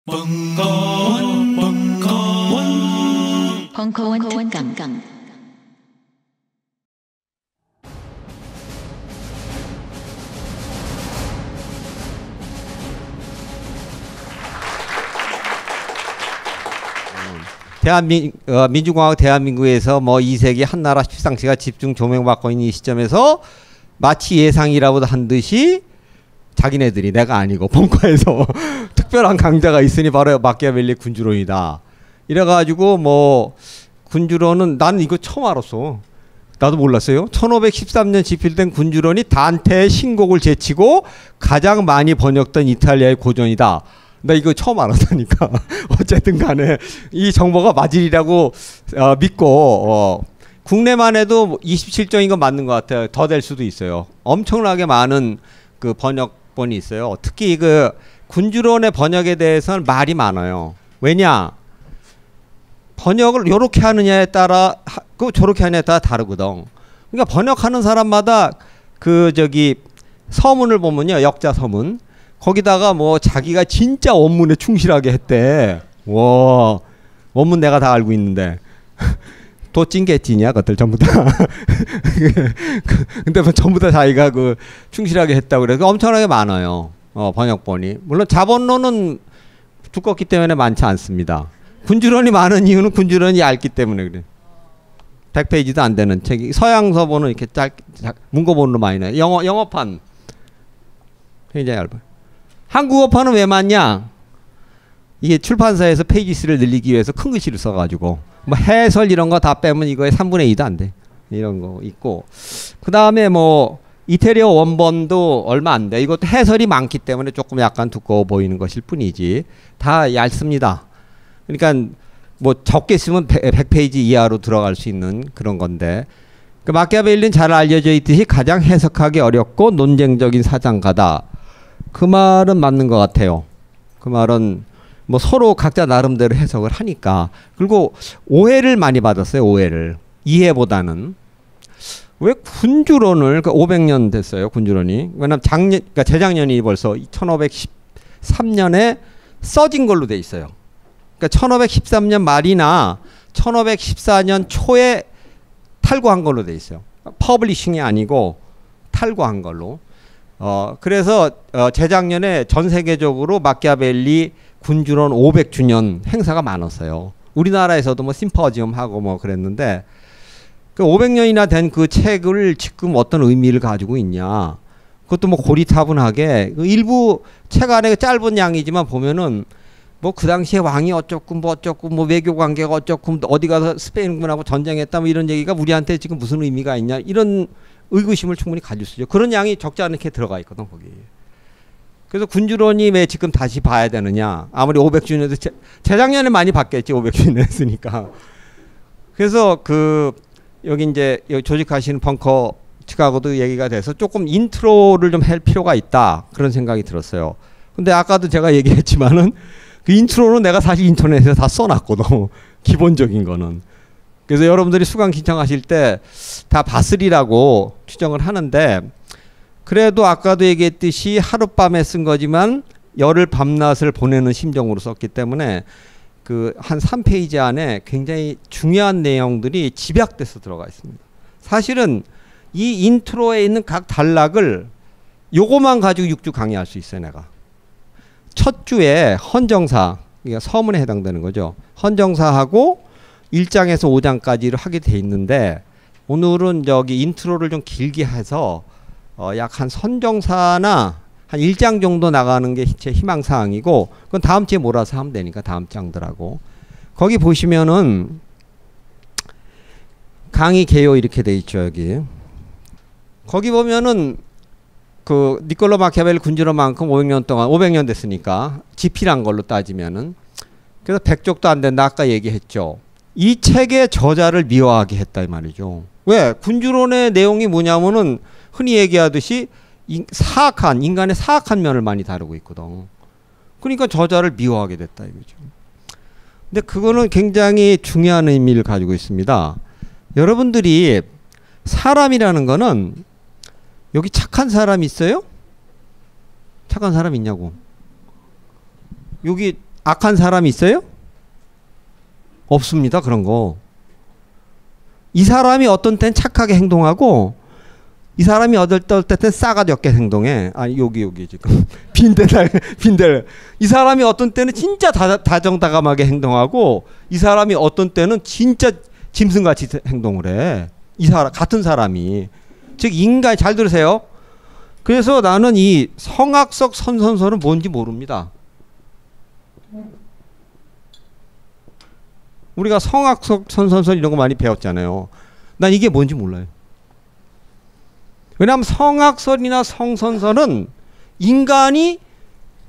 벙커원 특강. 민주공화국 대한민국에서 뭐 2세기 한나라 십상시가 집중 조명받고 있는 이 시점에서 마치 예상이라고 한 듯이 자기네들이 내가 아니고 벙커에서 특별한 강자가 있으니 바로 마키아벨리 군주론이다. 이래가지고 뭐 군주론은 나는 이거 처음 알았어. 나도 몰랐어요. 1513년 집필된 군주론이 단테의 신곡을 제치고 가장 많이 번역된 이탈리아의 고전이다. 나 이거 처음 알았다니까. 어쨌든 간에 이 정보가 맞으리라고 믿고 국내만 해도 27종인 건 맞는 것 같아요. 더 될 수도 있어요. 엄청나게 많은 그 번역본이 있어요. 특히 그 군주론의 번역에 대해서는 말이 많아요. 왜냐? 번역을 요렇게 하느냐에 따라 저렇게 하느냐에 따라 다르거든. 그러니까 번역하는 사람마다 그 저기 서문을 보면요. 역자 서문. 거기다가 뭐 자기가 진짜 원문에 충실하게 했대. 와, 원문 내가 다 알고 있는데. 도찐개찐이야, 그것들 전부 다. 근데 뭐 전부 다 자기가 그 충실하게 했다고 그래서 엄청나게 많아요. 번역본이. 물론 자본론은 두껍기 때문에 많지 않습니다. 군주론이 많은 이유는 군주론이 얇기 때문에 그래. 100페이지도 안 되는 책이. 서양서본은 이렇게 문고본으로 많이 나요. 영어판 굉장히 얇아요. 한국어판은 왜 많냐? 이게 출판사에서 페이지 수를 늘리기 위해서 큰 글씨를 써가지고 뭐 해설 이런 거 다 빼면 이거의 3분의 2도 안 돼. 이런 거 있고 그 다음에 뭐 이태리어 원본도 얼마 안 돼. 이것도 해설이 많기 때문에 조금 약간 두꺼워 보이는 것일 뿐이지 다 얇습니다. 그러니까 뭐 적게 쓰면 100페이지 이하로 들어갈 수 있는 그런 건데 그 마키아벨리는 잘 알려져 있듯이 가장 해석하기 어렵고 논쟁적인 사상가다. 그 말은 맞는 것 같아요. 그 말은 뭐 서로 각자 나름대로 해석을 하니까. 그리고 오해를 많이 받았어요. 오해를. 이해보다는. 왜 군주론을 500년 됐어요. 군주론이. 왜냐면 그러니까 재작년이 벌써 1513년에 써진 걸로 돼 있어요. 그러니까 1513년 말이나 1514년 초에 탈고한 걸로 돼 있어요. 퍼블리싱이 아니고 탈고한 걸로. 그래서 재작년에 전 세계적으로 마키아벨리 군주론 500주년 행사가 많았어요. 우리나라에서도 뭐 심포지엄 하고 뭐 그랬는데 그 500년이나 된 그 책을 지금 어떤 의미를 가지고 있냐. 그것도 뭐 고리타분하게 일부 책 안에 짧은 양이지만 보면은 뭐 그 당시에 왕이 어쩌고 뭐 어쩌고 뭐 외교 관계가 어쩌고 어디 가서 스페인군하고 전쟁했다 뭐 이런 얘기가 우리한테 지금 무슨 의미가 있냐 이런 의구심을 충분히 가질 수 있죠. 그런 양이 적지 않게 들어가 있거든 거기. 그래서 군주론이 왜 지금 다시 봐야 되느냐. 아무리 500주년도 재작년에 많이 봤겠지. 500주년 했으니까. 그래서 그 여기 이제 조직하시는 벙커 측하고도 얘기가 돼서 조금 인트로를 좀 할 필요가 있다. 그런 생각이 들었어요. 근데 아까도 제가 얘기했지만은 그 인트로는 내가 사실 인터넷에서 다 써놨거든. 기본적인 거는. 그래서 여러분들이 수강 신청하실 때 다 봤으리라고 추정을 하는데 그래도 아까도 얘기했듯이 하룻밤에 쓴 거지만 열흘 밤낮을 보내는 심정으로 썼기 때문에 그 한 3페이지 안에 굉장히 중요한 내용들이 집약돼서 들어가 있습니다. 사실은 이 인트로에 있는 각 단락을 요거만 가지고 6주 강의할 수 있어요. 내가. 첫 주에 헌정사, 그러니까 서문에 해당되는 거죠. 헌정사하고 1장에서 5장까지를 하게 돼 있는데 오늘은 저기 인트로를 좀 길게 해서 약 한 선정사나 한 1장 정도 나가는 게 제 희망사항이고 그건 다음 주에 몰아서 하면 되니까 다음 장들하고 거기 보시면은 강의 개요 이렇게 돼 있죠. 여기 거기 보면은 그 니콜로 마키아벨리 군주론만큼 500년 동안 500년 됐으니까 집필한 걸로 따지면은 그래서 100쪽도 안 된다 아까 얘기했죠. 이 책의 저자를 미워하게 했다 이 말이죠. 왜? 군주론의 내용이 뭐냐면은 흔히 얘기하듯이 사악한 인간의 사악한 면을 많이 다루고 있거든. 그러니까 저자를 미워하게 됐다 이거죠. 근데 그거는 굉장히 중요한 의미를 가지고 있습니다. 여러분들이 사람이라는 거는 여기 착한 사람 있어요? 착한 사람 있냐고. 여기 악한 사람이 있어요? 없습니다. 그런 거. 이 사람이 어떤 땐 착하게 행동하고 이 사람이 어떨 때는 싸가지 없게 행동해. 아 여기 지금 빈대. 이 사람이 어떤 때는 진짜 다정다감하게 행동하고 이 사람이 어떤 때는 진짜 짐승같이 행동을 해. 이 사람 같은 사람이. 즉 인간 잘 들으세요. 그래서 나는 이 성악석 선선설은 뭔지 모릅니다. 우리가 성악석 선선설 이런 거 많이 배웠잖아요. 난 이게 뭔지 몰라요. 왜냐하면 성악설이나 성선설은 인간이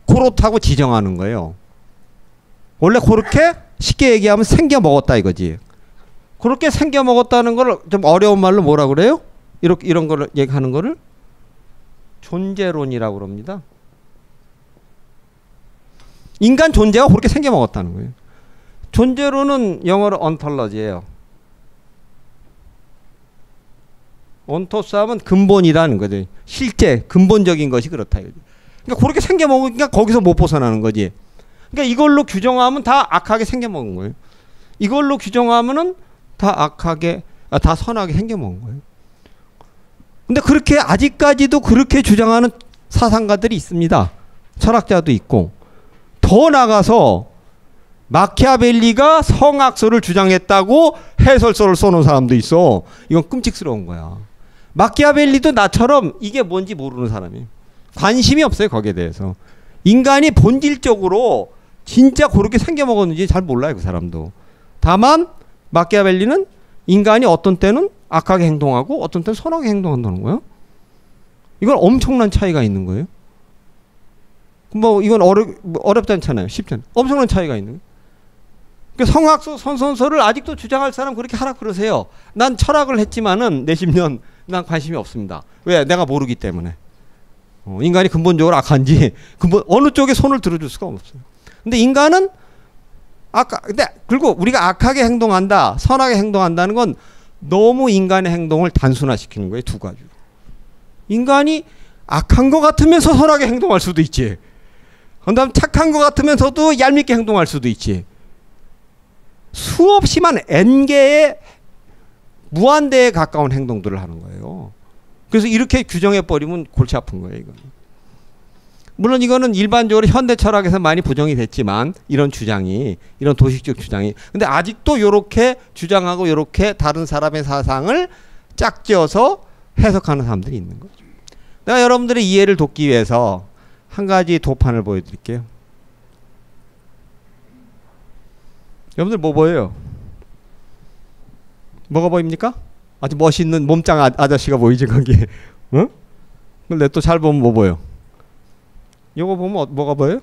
그렇다고 지정하는 거예요. 원래 그렇게 쉽게 얘기하면 생겨 먹었다 이거지. 그렇게 생겨 먹었다는 걸 좀 어려운 말로 뭐라 그래요? 이런 거를 얘기하는 거를 존재론이라고 그럽니다. 인간 존재가 그렇게 생겨 먹었다는 거예요. 존재론은 영어로 ontology예요. 온토스하면 근본이라는 거지. 실제 근본적인 것이 그렇다. 그러니까 그렇게 생겨 먹으니까 거기서 못 벗어나는 거지. 그러니까 이걸로 규정하면 다 악하게 생겨 먹은 거예요. 이걸로 규정하면은 다 악하게, 다 선하게 생겨 먹은 거예요. 근데 그렇게 아직까지도 그렇게 주장하는 사상가들이 있습니다. 철학자도 있고. 더 나가서 마키아벨리가 성악설을 주장했다고 해설서를 써놓은 사람도 있어. 이건 끔찍스러운 거야. 마키아벨리도 나처럼 이게 뭔지 모르는 사람이에요. 관심이 없어요. 거기에 대해서. 인간이 본질적으로 진짜 그렇게 생겨먹었는지 잘 몰라요. 그 사람도. 다만 마키아벨리는 인간이 어떤 때는 악하게 행동하고 어떤 때는 선하게 행동한다는 거예요. 이건 엄청난 차이가 있는 거예요. 뭐 이건 어렵지 않잖아요. 쉽지 않아요. 엄청난 차이가 있는 거예요. 그러니까 성악서 선선설을 아직도 주장할 사람 그렇게 하라 그러세요. 난 철학을 했지만은 내십 년 난 관심이 없습니다. 왜? 내가 모르기 때문에. 인간이 근본적으로 악한지 어느 쪽에 손을 들어줄 수가 없어요. 근데 인간은 그리고 우리가 악하게 행동한다, 선하게 행동한다는 건 너무 인간의 행동을 단순화시키는 거예요. 두 가지로. 인간이 악한 것 같으면서 선하게 행동할 수도 있지. 그다음 착한 것 같으면서도 얄밉게 행동할 수도 있지. 수없이 많은 N개의 무한대에 가까운 행동들을 하는 거예요. 그래서 이렇게 규정해버리면 골치 아픈 거예요. 이건. 물론 이거는 일반적으로 현대 철학에서 많이 부정이 됐지만 이런 주장이, 이런 도식적 주장이. 근데 아직도 이렇게 주장하고 이렇게 다른 사람의 사상을 짝지어서 해석하는 사람들이 있는 거죠. 내가 여러분들의 이해를 돕기 위해서 한 가지 도판을 보여드릴게요. 여러분들 뭐 보여요? 뭐가 보입니까? 아주 멋있는 몸짱 아저씨가 보이지 거기. 응? 근데 또 잘 보면 뭐 보여? 이거 보면 뭐가 보여요?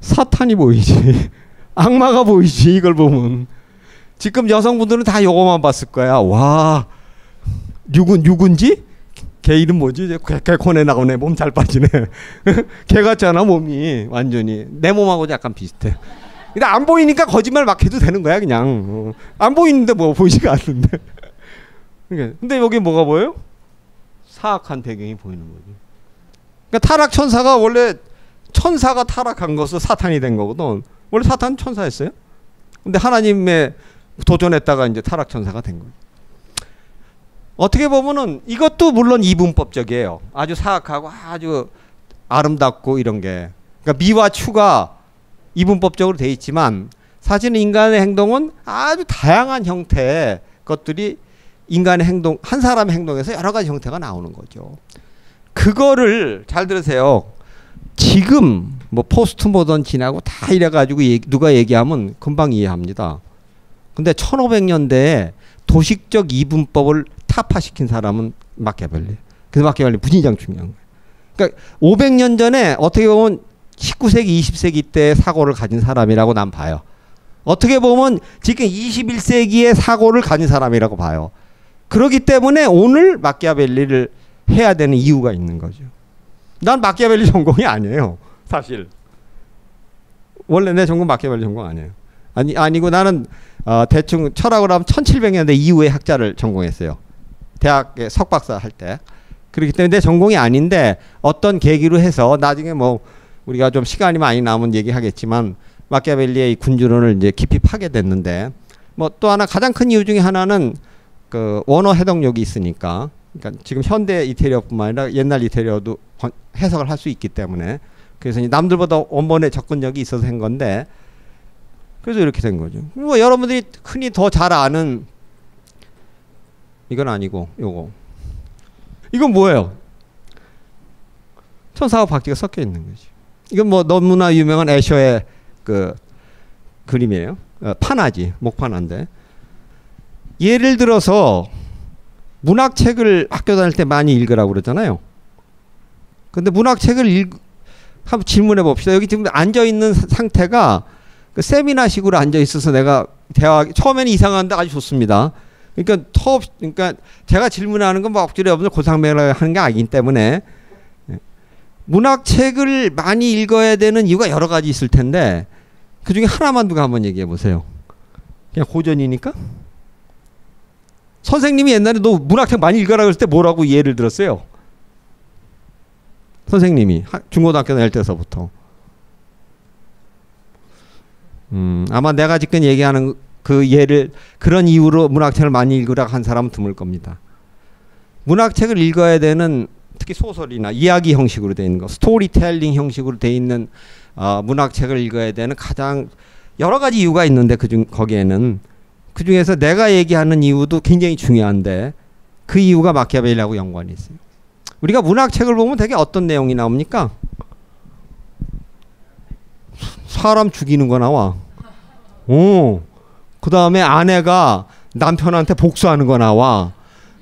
사탄이 보이지. 악마가 보이지. 이걸 보면. 지금 여성분들은 다 요거만 봤을 거야. 와, 누군지? 걔 이름 뭐지? 개콘에 나오네. 몸 잘 빠지네. 걔 같잖아 몸이. 완전히 내 몸하고 약간 비슷해. 근데 안 보이니까 거짓말 막 해도 되는 거야 그냥. 안 보이는데 뭐 보이지가 않는데. 근데 여기 뭐가 보여요? 사악한 배경이 보이는 거지. 그러니까 타락 천사가 원래 천사가 타락한 것은 사탄이 된 거거든. 원래 사탄은 천사였어요. 근데 하나님의 도전했다가 이제 타락 천사가 된 거예요. 어떻게 보면은 이것도 물론 이분법적이에요. 아주 사악하고 아주 아름답고 이런 게. 그러니까 미와 추가 이분법적으로 돼 있지만 사실은 인간의 행동은 아주 다양한 형태의 것들이 인간의 행동, 한 사람의 행동에서 여러 가지 형태가 나오는 거죠. 그거를 잘 들으세요. 지금 뭐 포스트 모던 지나고 다 이래가지고 누가 얘기하면 금방 이해합니다. 근데 1500년대에 도식적 이분법을 타파시킨 사람은 마키아벨리. 그래서 마키아벨리 분위장 중요한 거예요. 그러니까 500년 전에 어떻게 보면 19세기, 20세기 때 사고를 가진 사람이라고 난 봐요. 어떻게 보면 지금 21세기의 사고를 가진 사람이라고 봐요. 그렇기 때문에 오늘 마키아벨리를 해야 되는 이유가 있는 거죠. 난 마키아벨리 전공이 아니에요. 사실. 원래 내 전공 마키아벨리 전공 아니에요. 아니고 나는 대충 철학을 하면 1700년대 이후의 학자를 전공했어요. 대학에 석박사 할 때. 그렇기 때문에 내 전공이 아닌데 어떤 계기로 해서 나중에 뭐 우리가 좀 시간이 많이 남은 얘기하겠지만 마키아벨리의 군주론을 이제 깊이 파괴됐는데, 뭐 또 하나 가장 큰 이유 중에 하나는 그 원어 해독력이 있으니까, 그러니까 지금 현대 이태리어뿐만 아니라 옛날 이태리어도 해석을 할 수 있기 때문에, 그래서 남들보다 원본에 접근력이 있어서 한 건데, 그래서 이렇게 된 거죠. 뭐 여러분들이 흔히 더 잘 아는 이건 아니고 요거, 이건 뭐예요? 천사와 박쥐가 섞여 있는 거죠. 이건 뭐 너무나 유명한 애셔의 그 그림이에요. 파나지, 목파나인데, 예를 들어서 문학책을 학교 다닐 때 많이 읽으라고 그러잖아요. 근데 문학책을 한번 질문해 봅시다. 여기 지금 앉아 있는 상태가 그 세미나식으로 앉아 있어서 내가 대화 처음에는 이상한데 아주 좋습니다. 그러니까 제가 질문하는 건 뭐 억지로 여러분들 고상명을 하는 게 아니기 때문에, 문학책을 많이 읽어야 되는 이유가 여러 가지 있을 텐데 그 중에 하나만 누가 한번 얘기해 보세요. 그냥 고전이니까? 선생님이 옛날에 너 문학책 많이 읽어라 그랬을 때 뭐라고 예를 들었어요? 선생님이 중고등학교 다닐 때서부터. 아마 내가 지금 얘기하는 그 예를 그런 이유로 문학책을 많이 읽으라 한 사람은 드물 겁니다. 문학책을 읽어야 되는, 특히 소설이나 이야기 형식으로 되어 있는 거, 스토리텔링 형식으로 되어 있는 문학책을 읽어야 되는 가장 여러 가지 이유가 있는데, 거기에는 그 중에서 내가 얘기하는 이유도 굉장히 중요한데 그 이유가 마키아벨리하고 연관이 있어요. 우리가 문학책을 보면 되게 어떤 내용이 나옵니까? 사람 죽이는 거 나와. 그 다음에 아내가 남편한테 복수하는 거 나와.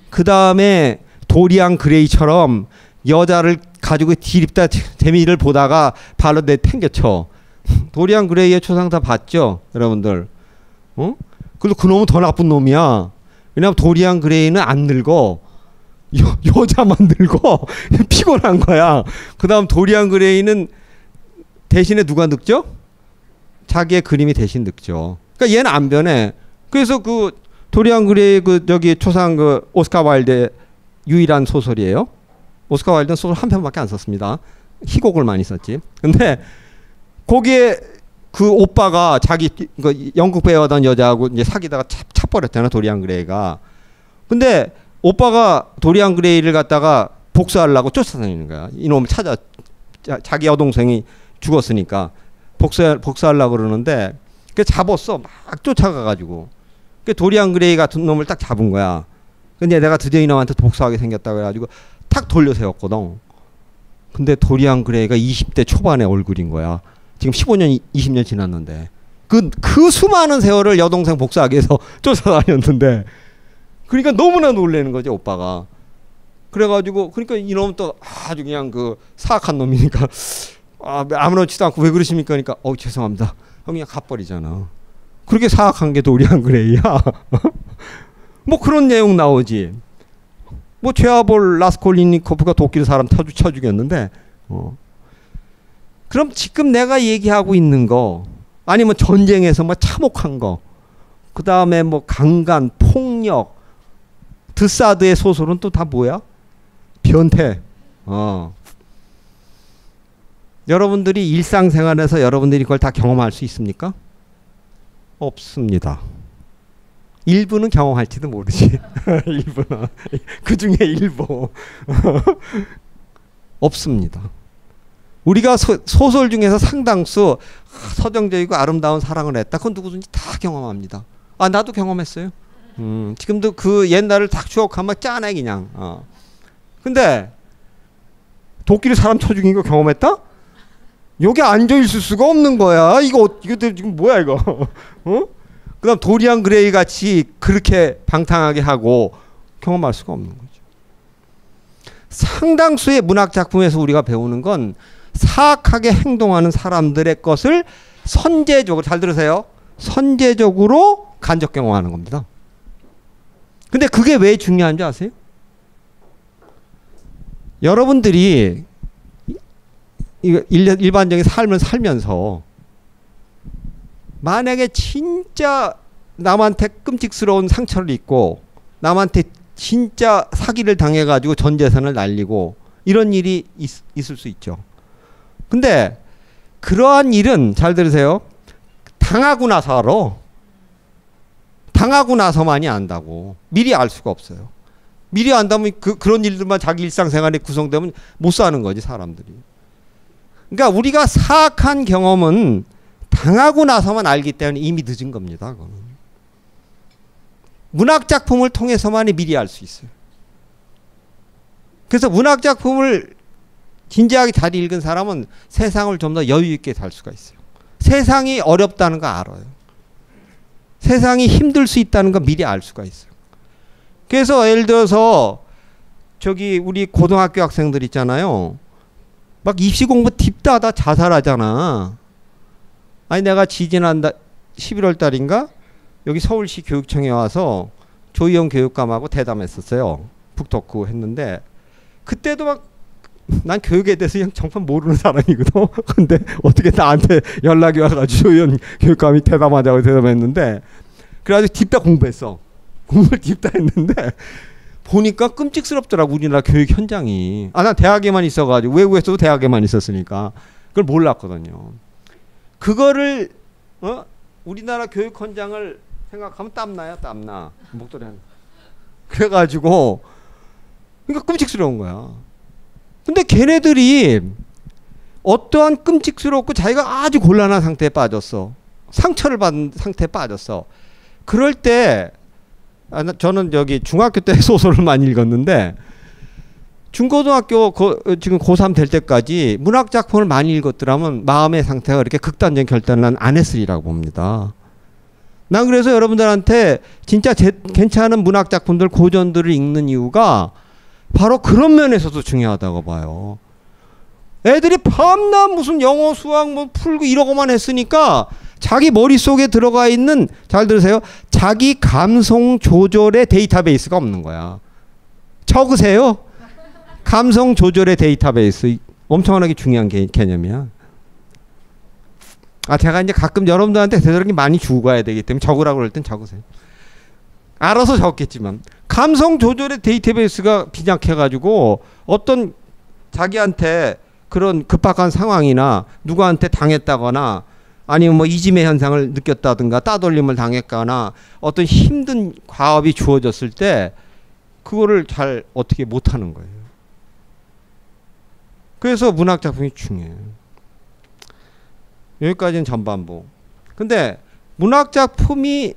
그 다음에 도리안 그레이처럼 여자를 가지고 디립다 재미를 보다가 발로 내팽개쳐. 도리안 그레이의 초상 다 봤죠, 여러분들? 그래도 그 놈은 더 나쁜 놈이야. 왜냐면 도리안 그레이는 안 늙어. 여자만 늙어. 피곤한 거야. 그 다음 도리안 그레이는 대신에 누가 늙죠? 자기의 그림이 대신 늙죠. 그러니까 얘는 안 변해. 그래서 그 도리안 그레이 그 저기 초상 그 오스카 와일드의 유일한 소설이에요. 오스카 와일드는 소설 한 편밖에 안 썼습니다. 희곡을 많이 썼지. 근데 거기에 그 오빠가 자기 그 영국 배우던 여자하고 이제 사귀다가 차버렸잖아, 도리안 그레이가. 근데 오빠가 도리안 그레이를 갖다가 복수하려고 쫓아다니는 거야. 이놈을 찾아, 자기 여동생이 죽었으니까 복수하려고 그러는데 그 잡았어. 막 쫓아가가지고. 그 도리안 그레이 같은 놈을 딱 잡은 거야. 근데 내가 드디어 이놈한테 복수하게 생겼다고 해가지고 탁 돌려 세웠거든. 근데 도리안 그레이가 20대 초반의 얼굴인 거야. 지금 15년, 20년 지났는데. 그 수많은 세월을 여동생 복수하기 위해서 쫓아다녔는데, 그러니까 너무나 놀라는 거죠, 오빠가. 그래가지고, 그러니까 이놈은 또 아주 그냥 그 사악한 놈이니까, 아무렇지도 않고 왜 그러십니까? 그러니까, 죄송합니다. 그냥 가버리잖아. 그렇게 사악한 게 도리안 그레이야. 뭐 그런 내용 나오지. 뭐 죄아볼 라스콜리니코프가 도끼로 사람 쳐 죽였는데, 그럼 지금 내가 얘기하고 있는 거, 아니면 전쟁에서 뭐 참혹한 거, 그 다음에 뭐 강간, 폭력, 드사드의 소설은 또 다 뭐야? 변태. 여러분들이 일상생활에서 여러분들이 그걸 다 경험할 수 있습니까? 없습니다. 일부는 경험할지도 모르지. 일부는. 그 중에 일부. 없습니다. 우리가 소설 중에서 상당수 서정적이고 아름다운 사랑을 했다. 그건 누구든지 다 경험합니다. 나도 경험했어요. 지금도 그 옛날을 딱 추억하면 짠해 그냥. 근데 도끼를 사람 쳐 죽인 거 경험했다? 여기 앉아 있을 수가 없는 거야. 이거 지금 뭐야 이거? 그다음 도리안 그레이 같이 그렇게 방탕하게 하고 경험할 수가 없는 거죠. 상당수의 문학 작품에서 우리가 배우는 건 사악하게 행동하는 사람들의 것을 선제적으로, 잘 들으세요, 선제적으로 간접 경험하는 겁니다. 근데 그게 왜 중요한 줄 아세요? 여러분들이 일반적인 삶을 살면서 만약에 진짜 남한테 끔찍스러운 상처를 입고 남한테 진짜 사기를 당해가지고 전 재산을 날리고 이런 일이 있을 수 있죠. 근데 그러한 일은, 잘 들으세요, 당하고 나서 알아. 당하고 나서만이 안다고. 미리 알 수가 없어요. 미리 안다면 그런 일들만 자기 일상생활에 구성되면 못 사는 거지 사람들이. 그러니까 우리가 사악한 경험은 당하고 나서만 알기 때문에 이미 늦은 겁니다. 그거는. 문학작품을 통해서만이 미리 알 수 있어요. 그래서 문학작품을 진지하게 잘 읽은 사람은 세상을 좀 더 여유 있게 살 수가 있어요. 세상이 어렵다는 거 알아요. 세상이 힘들 수 있다는 거 미리 알 수가 있어요. 그래서 예를 들어서 저기 우리 고등학교 학생들 있잖아요. 막 입시 공부 딥다하다 자살하잖아. 아니 내가 지지난 11월 달인가 여기 서울시 교육청에 와서 조희영 교육감하고 대담했었어요. 북토크 했는데 그때도 막 난 교육에 대해서 그냥 정말 모르는 사람이거든. 근데 어떻게 나한테 연락이 와가지고 조희영 교육감이 대담하자고 대담했는데 그래가지고 딥다 공부했어. 공부를 딥다 했는데 보니까 끔찍스럽더라고 우리나라 교육 현장이. 난 대학에만 있어가지고 외국에서도 대학에만 있었으니까 그걸 몰랐거든요. 그거를 우리나라 교육 현장을 생각하면 땀나요. 땀나. 목도리 한. 그래가지고 그러니까 끔찍스러운 거야. 근데 걔네들이 어떠한 끔찍스럽고 자기가 아주 곤란한 상태에 빠졌어. 상처를 받은 상태에 빠졌어. 그럴 때 저는 여기 중학교 때 소설을 많이 읽었는데 중고등학교 지금 고3 될 때까지 문학작품을 많이 읽었더라면 마음의 상태가 그렇게 극단적인 결단을 안 했으리라고 봅니다. 난 그래서 여러분들한테 진짜 괜찮은 문학작품들 고전들을 읽는 이유가 바로 그런 면에서도 중요하다고 봐요. 애들이 밤낮 무슨 영어 수학 뭐 풀고 이러고만 했으니까 자기 머릿속에 들어가 있는, 잘 들으세요, 자기 감성 조절의 데이터베이스가 없는 거야. 적으세요. 감성 조절의 데이터베이스 엄청나게 중요한 개념이야. 제가 이제 가끔 여러분들한테 되도록이 많이 주고 가야 되기 때문에 적으라고 그럴 땐 적으세요. 알아서 적겠지만 감성 조절의 데이터베이스가 빈약해가지고 어떤 자기한테 그런 급박한 상황이나 누구한테 당했다거나 아니면 뭐 이지매 현상을 느꼈다든가 따돌림을 당했거나 어떤 힘든 과업이 주어졌을 때 그거를 잘 어떻게 못하는 거예요. 그래서 문학작품이 중요해요. 여기까지는 전반부. 근데 문학작품이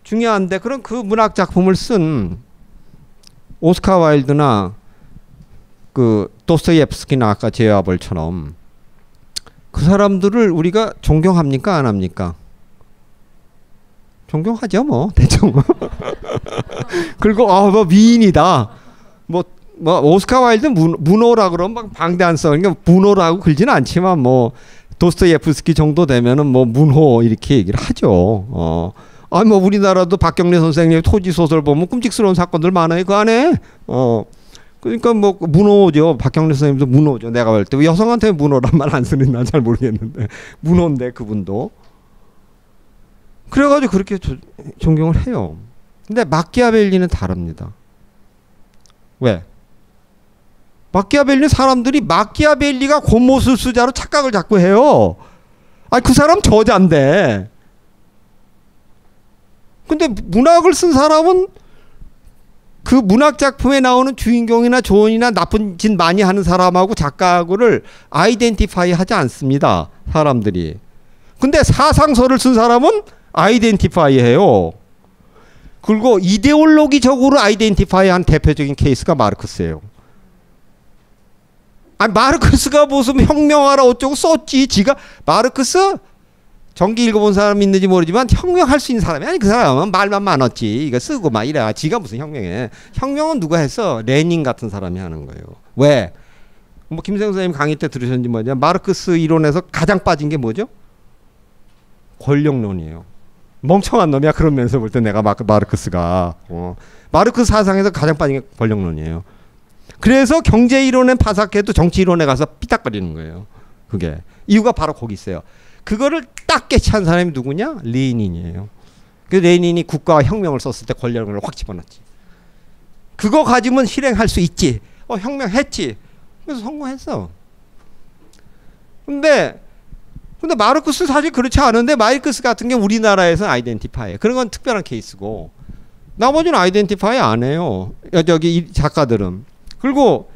중요한데 그럼 그 문학작품을 쓴 오스카 와일드나 그 도스토옙스키나 아까 제와벌처럼 그 사람들을 우리가 존경합니까 안 합니까? 존경하죠 뭐 대충. 그리고 뭐 미인이다. 뭐 오스카 와일드 문호라 그러면 막 방대한 써. 그러니까 문호라고 글지는 않지만 뭐 도스토옙스키 정도 되면은 뭐 문호 이렇게 얘기를 하죠. 뭐 우리나라도 박경래 선생님 토지 소설 보면 끔찍스러운 사건들 많아요 그 안에. 그러니까 뭐 문호죠. 박경래 선생님도 문호죠. 내가 볼 때 여성한테 문호란 말 안 쓰는 난 잘 모르겠는데 문호인데 그분도. 그래가지고 그렇게 존경을 해요. 근데 마키아벨리는 다릅니다. 왜? 마키아벨리 사람들이 마키아벨리가 곤모술수자로 착각을 자꾸 해요. 그 사람 저자인데. 근데 문학을 쓴 사람은 그 문학 작품에 나오는 주인공이나 조언이나 나쁜 짓 많이 하는 사람하고 작가하고를 아이덴티파이 하지 않습니다. 사람들이. 근데 사상서를 쓴 사람은 아이덴티파이 해요. 그리고 이데올로기적으로 아이덴티파이 한 대표적인 케이스가 마르크스예요. 마르크스가 무슨 혁명하라 어쩌고 썼지. 지가 마르크스 전기 읽어본 사람 있는지 모르지만 혁명할 수 있는 사람이 아니. 그 사람은 말만 많았지. 이거 쓰고 막 이래. 지가 무슨 혁명해. 혁명은 누가 했어? 레닌 같은 사람이 하는 거예요. 왜? 뭐 김생 선생님 강의 때 들으셨는지 뭐냐. 마르크스 이론에서 가장 빠진 게 뭐죠? 권력론이에요. 멍청한 놈이야. 그런 면에서 볼 때 내가 마르크스가. 마르크스 사상에서 가장 빠진 게 권력론이에요. 그래서 경제 이론에 파삭해도 정치 이론에 가서 삐딱거리는 거예요. 그게. 이유가 바로 거기 있어요. 그거를 딱 깨치한 사람이 누구냐? 레닌이에요. 그 레닌이 국가와 혁명을 썼을 때 권력을 확 집어넣지. 그거 가지면 실행할 수 있지. 혁명했지. 그래서 성공했어. 근데 근데 마르크스 사실 그렇지 않은데 마르크스 같은 게 우리나라에서는 아이덴티파이예요. 그런 건 특별한 케이스고 나머지는 아이덴티파이 안 해요. 여기 이 작가들은. 그리고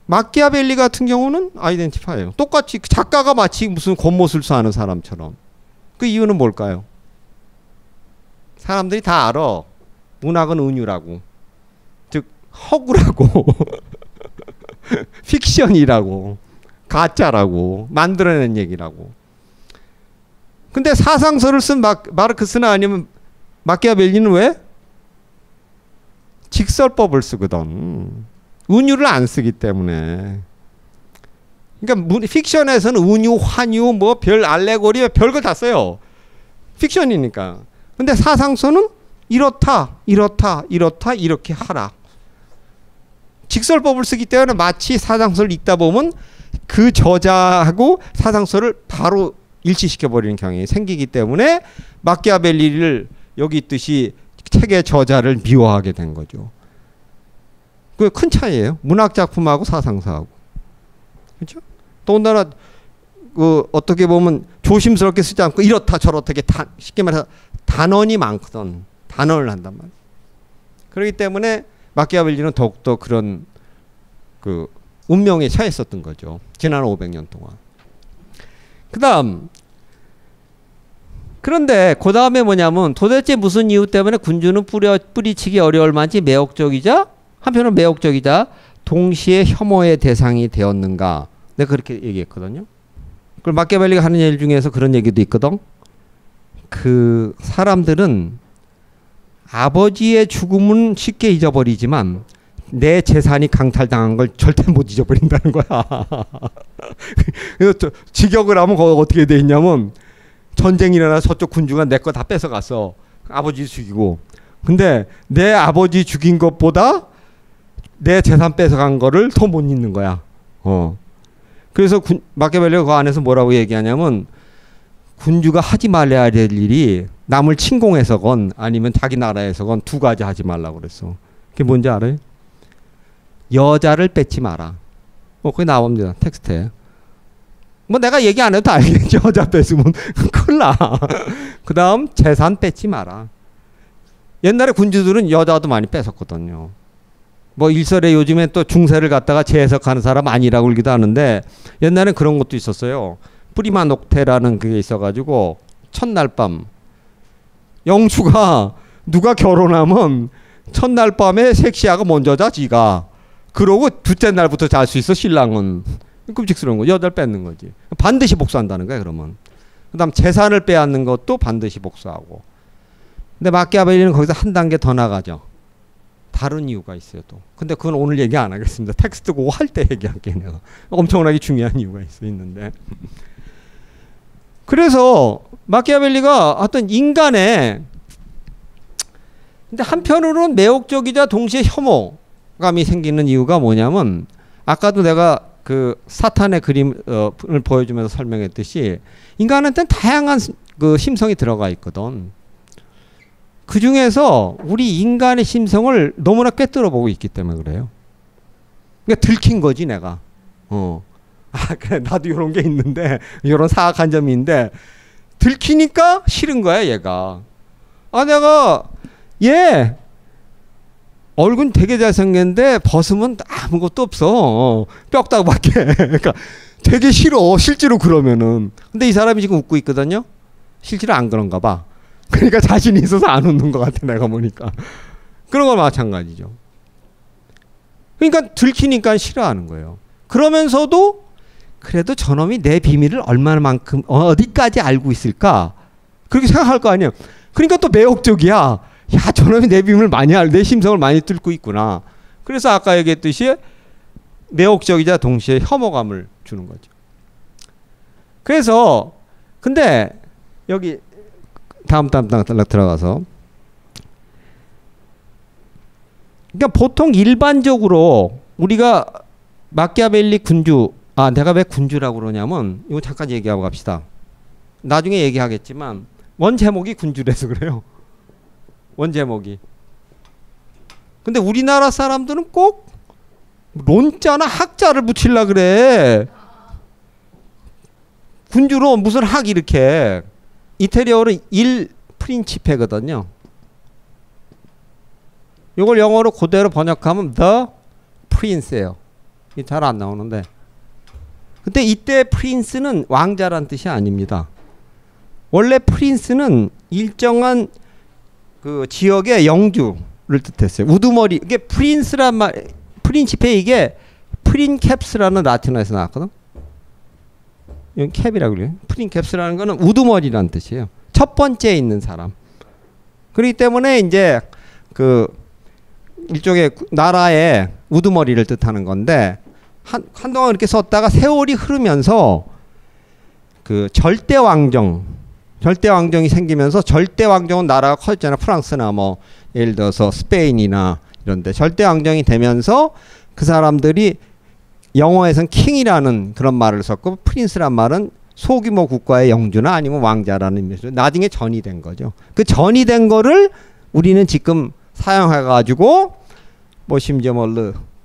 마키아벨리 같은 경우는 아이덴티파이예요. 똑같이 작가가 마치 무슨 겉모술수 하는 사람처럼. 그 이유는 뭘까요? 사람들이 다 알아. 문학은 은유라고. 즉 허구라고. 픽션이라고. 가짜라고. 만들어낸 얘기라고. 근데 사상서를 쓴 마르크스나 아니면 마키아벨리는 왜? 직설법을 쓰거든. 은유를 안 쓰기 때문에. 그러니까 픽션에서는 은유, 환유, 뭐 별 알레고리 별걸 다 써요. 픽션이니까. 근데 사상서는 이렇다, 이렇다, 이렇다, 이렇게 하라. 직설법을 쓰기 때문에 마치 사상서를 읽다 보면 그 저자하고 사상서를 바로 일치시켜버리는 경향이 생기기 때문에 마키아벨리를 여기 있듯이 책의 저자를 미워하게 된 거죠. 그게 큰 차이예요. 문학 작품하고 사상사하고. 그렇죠? 더군다나 그 어떻게 보면 조심스럽게 쓰지 않고 이렇다 저렇다 쉽게 말해서 단언이 많거든. 단언을 한단 말이에요. 그렇기 때문에 마키아벨리는 더욱더 그런 그 운명에 처했었던 거죠. 지난 500년 동안. 그런데 그 다음에 뭐냐면 도대체 무슨 이유 때문에 군주는 뿌리치기 어려울 만치 매혹적이자 한편으로 매혹적이자 동시에 혐오의 대상이 되었는가. 내가 그렇게 얘기했거든요. 그리고 마키아벨리가 하는 일 중에서 그런 얘기도 있거든. 그 사람들은 아버지의 죽음은 쉽게 잊어버리지만 내 재산이 강탈당한 걸 절대 못 잊어버린다는 거야. 그래서 직역을 하면 거기 어떻게 돼 있냐면 전쟁이 일어나 저쪽 군주가 내 거 다 뺏어갔어. 아버지 죽이고. 근데 내 아버지 죽인 것보다 내 재산 뺏어간 거를 더 못 잊는 거야. 그래서 마키아벨리가 그 안에서 뭐라고 얘기하냐면 군주가 하지 말아야 될 일이 남을 침공해서건 아니면 자기 나라에서건 두 가지 하지 말라고 그랬어. 그게 뭔지 알아요? 여자를 뺏지 마라. 거기 나옵니다. 텍스트에. 뭐 내가 얘기 안 해도 다 알겠죠. 여자 뺏으면 큰일 나. 그 다음 재산 뺏지 마라. 옛날에 군주들은 여자도 많이 뺏었거든요. 뭐 일설에 요즘에 또 중세를 갖다가 재해석하는 사람 아니라고 그러기도 하는데 옛날엔 그런 것도 있었어요. 프리마 녹테라는 그게 있어가지고 첫날 밤 영주가 누가 결혼하면 첫날 밤에 섹시하고 먼저 자 지가. 그러고 둘째 날부터 잘 수 있어 신랑은. 끔찍스러운 거. 여자를 뺏는 거지. 반드시 복수한다는 거야 그러면. 그 다음 재산을 빼앗는 것도 반드시 복수하고. 근데 마키아벨리는 거기서 한 단계 더 나가죠. 다른 이유가 있어요 또. 근데 그건 오늘 얘기 안 하겠습니다. 텍스트 그거 할 때 얘기할게요 내가. 엄청나게 중요한 이유가 있는데. 그래서 마키아벨리가 어떤 인간의 근데 한편으로는 매혹적이자 동시에 혐오감이 생기는 이유가 뭐냐면 아까도 내가 그 사탄의 그림을 보여주면서 설명했듯이 인간한테는 다양한 그 심성이 들어가 있거든. 그 중에서 우리 인간의 심성을 너무나 꿰뚫어 보고 있기 때문에 그래요. 그러니까 들킨 거지 내가. 그래 나도 이런 게 있는데 이런 사악한 점이 있는데 들키니까 싫은 거야 얘가. 내가 얘 얼굴 되게 잘생겼는데 벗으면 아무것도 없어. 뼈다귀밖에. 그러니까 되게 싫어 실제로 그러면은. 근데 이 사람이 지금 웃고 있거든요. 실제로 안 그런가 봐. 그러니까 자신이 있어서 안 웃는 것 같아 내가 보니까. 그런 거 마찬가지죠. 그러니까 들키니까 싫어하는 거예요. 그러면서도 그래도 저놈이 내 비밀을 얼마만큼 어디까지 알고 있을까 그렇게 생각할 거 아니에요. 그러니까 또 매혹적이야. 야 저놈이 내 비밀을 많이 내 심성을 많이 뚫고 있구나. 그래서 아까 얘기했듯이 매혹적이자 동시에 혐오감을 주는 거죠. 그래서 근데 여기 다음 들어가서 그러니까 보통 일반적으로 우리가 마키아벨리 군주 내가 왜 군주라고 그러냐면 이거 잠깐 얘기하고 갑시다. 나중에 얘기하겠지만 원 제목이 군주라서 그래요. 원 제목이. 근데 우리나라 사람들은 꼭 론자나 학자를 붙이려고 그래. 군주로 무슨 학 이렇게 이태리어로 일 프린치페거든요. 이걸 영어로 그대로 번역하면 the prince예요. 잘 안 나오는데. 근데 이때 prince는 왕자란 뜻이 아닙니다. 원래 prince는 일정한 그 지역의 영주를 뜻했어요. 우두머리. 이게 prince란 말, 프린치페 이게 프린캡스라는 라틴어에서 나왔거든. 이건 캡이라고 그래요. 프린캡스라는 거는 우두머리라는 뜻이에요. 첫 번째에 있는 사람. 그렇기 때문에 이제 그 일종의 나라의 우두머리를 뜻하는 건데 한동안 이렇게 썼다가 세월이 흐르면서 그 절대왕정이 생기면서 절대왕정은 나라가 커졌잖아요. 프랑스나 뭐 예를 들어서 스페인이나 이런데 절대왕정이 되면서 그 사람들이 영어에선 킹이라는 그런 말을 썼고 프린스란 말은 소규모 국가의 영주나 아니면 왕자라는 의미에서 나중에 전이된 거죠. 그 전이된 거를 우리는 지금 사용해가지고 뭐 심지어 뭐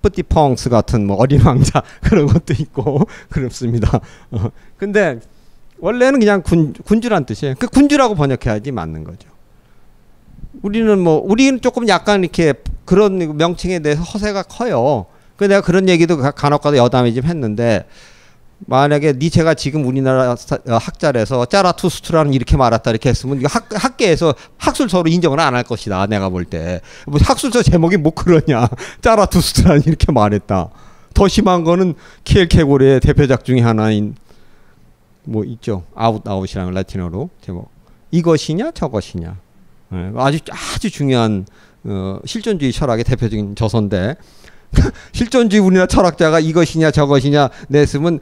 뿌띠펑스 같은 뭐 어린 왕자 그런 것도 있고 그렇습니다. 근데 원래는 그냥 군주란 뜻이에요. 그 군주라고 번역해야지 맞는 거죠. 우리는 조금 약간 이렇게 그런 명칭에 대해서 허세가 커요. 그 내가 그런 얘기도 간혹가다 여담에 좀 했는데 만약에 니체가 지금 우리나라 학자라서 짜라투스트라는 이렇게 말했다 이렇게 했으면 학계에서 학술서로 인정을 안 할 것이다. 내가 볼 때 뭐 학술서 제목이 뭐 그러냐. 짜라투스트라는 이렇게 말했다. 더 심한 거는 키엘케고르의 대표작 중에 하나인 뭐 있죠. 아웃이라는 라틴어로 제목. 이것이냐 저것이냐. 아주 중요한 실존주의 철학의 대표적인 저서인데 실존주의 우리나라 철학자가 이것이냐 저것이냐 냈으면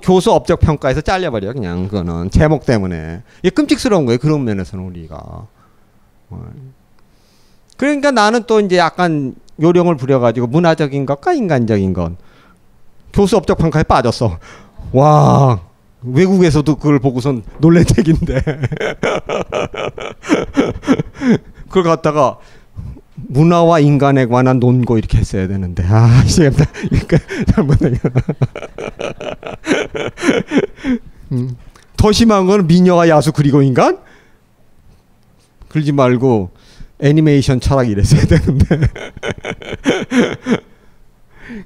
교수 업적 평가에서 잘려버려. 그냥 그거는 제목 때문에. 이게 끔찍스러운 거예요. 그런 면에서는 우리가. 그러니까 나는 또 이제 약간 요령을 부려가지고 문화적인 것과 인간적인 것 교수 업적 평가에 빠졌어. 와 외국에서도 그걸 보고선 놀란 책인데 그걸 갖다가 문화와 인간에 관한 논고 이렇게 했어야 되는데 잘못된 더 심한 건 미녀와 야수 그리고 인간 그러지 말고 애니메이션 철학 이랬어야 되는데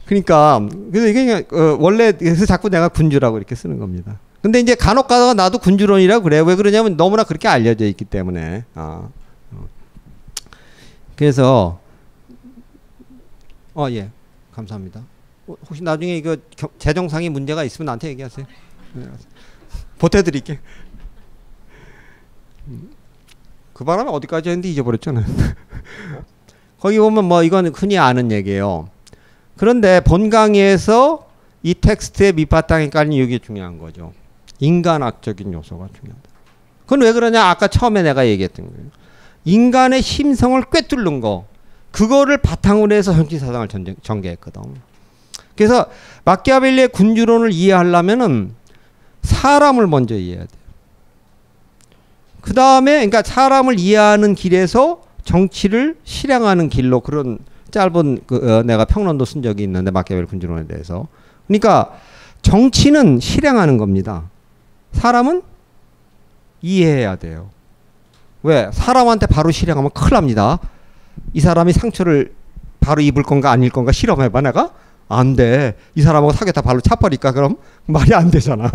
그러니까 그래서 이게 원래 그래서 자꾸 내가 군주라고 이렇게 쓰는 겁니다. 근데 이제 간혹 가다가 나도 군주론이라고 그래요. 왜 그러냐면 너무나 그렇게 알려져 있기 때문에. 그래서 예 감사합니다. 혹시 나중에 이거 재정상의 문제가 있으면 나한테 얘기하세요. 보태드릴게. 그 바람에 어디까지 했는데 잊어버렸잖아요. 거기 보면 뭐 이건 흔히 아는 얘기예요. 그런데 본 강의에서 이 텍스트의 밑바탕에 깔린 이게 중요한 거죠. 인간학적인 요소가 중요하다. 그건 왜 그러냐? 아까 처음에 내가 얘기했던 거예요. 인간의 심성을 꿰뚫는 거 그거를 바탕으로 해서 정치사상을 전개했거든. 그래서 마키아벨리의 군주론을 이해하려면은 사람을 먼저 이해해야 돼요. 그 다음에 그러니까 사람을 이해하는 길에서 정치를 실행하는 길로 그런 짧은 내가 평론도 쓴 적이 있는데 마키아벨리 군주론에 대해서. 그러니까 정치는 실행하는 겁니다. 사람은 이해해야 돼요. 왜? 사람한테 바로 실행하면 큰일 납니다. 이 사람이 상처를 바로 입을 건가 아닐 건가 실험해봐 내가? 안 돼. 이 사람하고 사귀었다 발로 차버릴까? 그럼 말이 안 되잖아.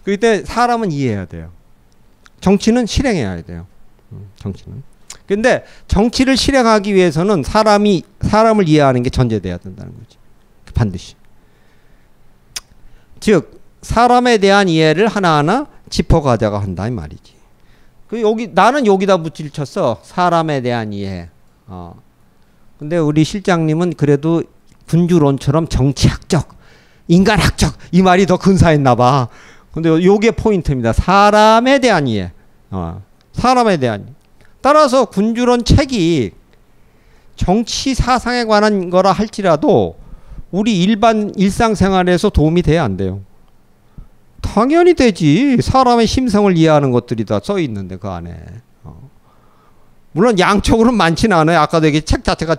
그럴 때 사람은 이해해야 돼요. 정치는 실행해야 돼요. 정치는. 근데 정치를 실행하기 위해서는 사람을 이해하는 게 전제돼야 된다는 거지. 반드시. 즉 사람에 대한 이해를 하나하나 짚어가자가 한다 이 말이지. 나는 여기다 붙일쳤어. 사람에 대한 이해. 근데 우리 실장님은 그래도 군주론처럼 정치학적, 인간학적 이 말이 더 근사했나 봐. 근데 요게 포인트입니다. 사람에 대한 이해. 사람에 대한 이해. 따라서 군주론 책이 정치 사상에 관한 거라 할지라도 우리 일반 일상생활에서 도움이 돼야 안 돼요. 당연히 되지. 사람의 심성을 이해하는 것들이 다 써 있는데 그 안에. 물론 양쪽으로는 많지는 않아요. 아까도 얘기 책 자체가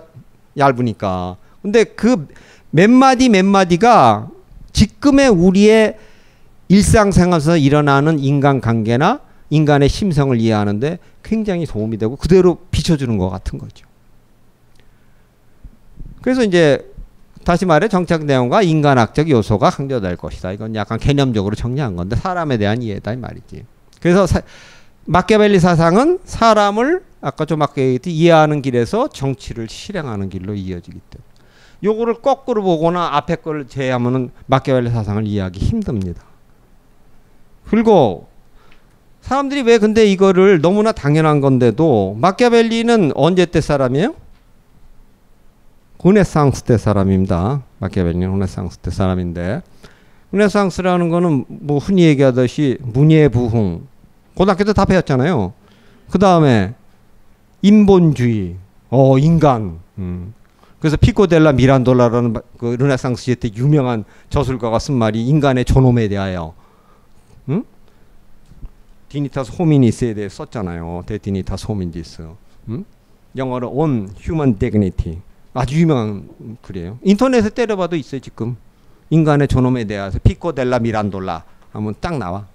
얇으니까. 근데 그 몇 마디 몇 마디가 지금의 우리의 일상생활에서 일어나는 인간관계나 인간의 심성을 이해하는데 굉장히 도움이 되고 그대로 비춰주는 것 같은 거죠. 그래서 이제 다시 말해 정책 내용과 인간학적 요소가 강조될 것이다. 이건 약간 개념적으로 정리한 건데 사람에 대한 이해다 이 말이지. 그래서 마키아벨리 사상은 사람을 아까 좀 아까 얘기했듯이 이해하는 길에서 정치를 실행하는 길로 이어지기 때문에 요거를 거꾸로 보거나 앞에 걸 제외하면은 마키아벨리 사상을 이해하기 힘듭니다. 그리고 사람들이 왜 근데 이거를 너무나 당연한 건데도 마키아벨리는 언제 때 사람이에요? 르네상스 때 사람입니다. 마키아벨리는 르네상스 때 사람인데 르네상스라는 거는 뭐 흔히 얘기하듯이 문예부흥 고등학교 때 다 배웠잖아요. 그 다음에 인본주의, 인간. 그래서 피코 델라 미란돌라라는 그 르네상스 시대 때 유명한 저술가가 쓴 말이 인간의 존엄에 대하여, 디니타스 호미니스에 대해 썼잖아요. 데 디니타스 호미니스. 영어로 on human dignity. 아주 유명한 글이에요. 인터넷에 때려봐도 있어요 지금. 인간의 존엄에 대해서 피코 델라 미란돌라 하면 딱 나와.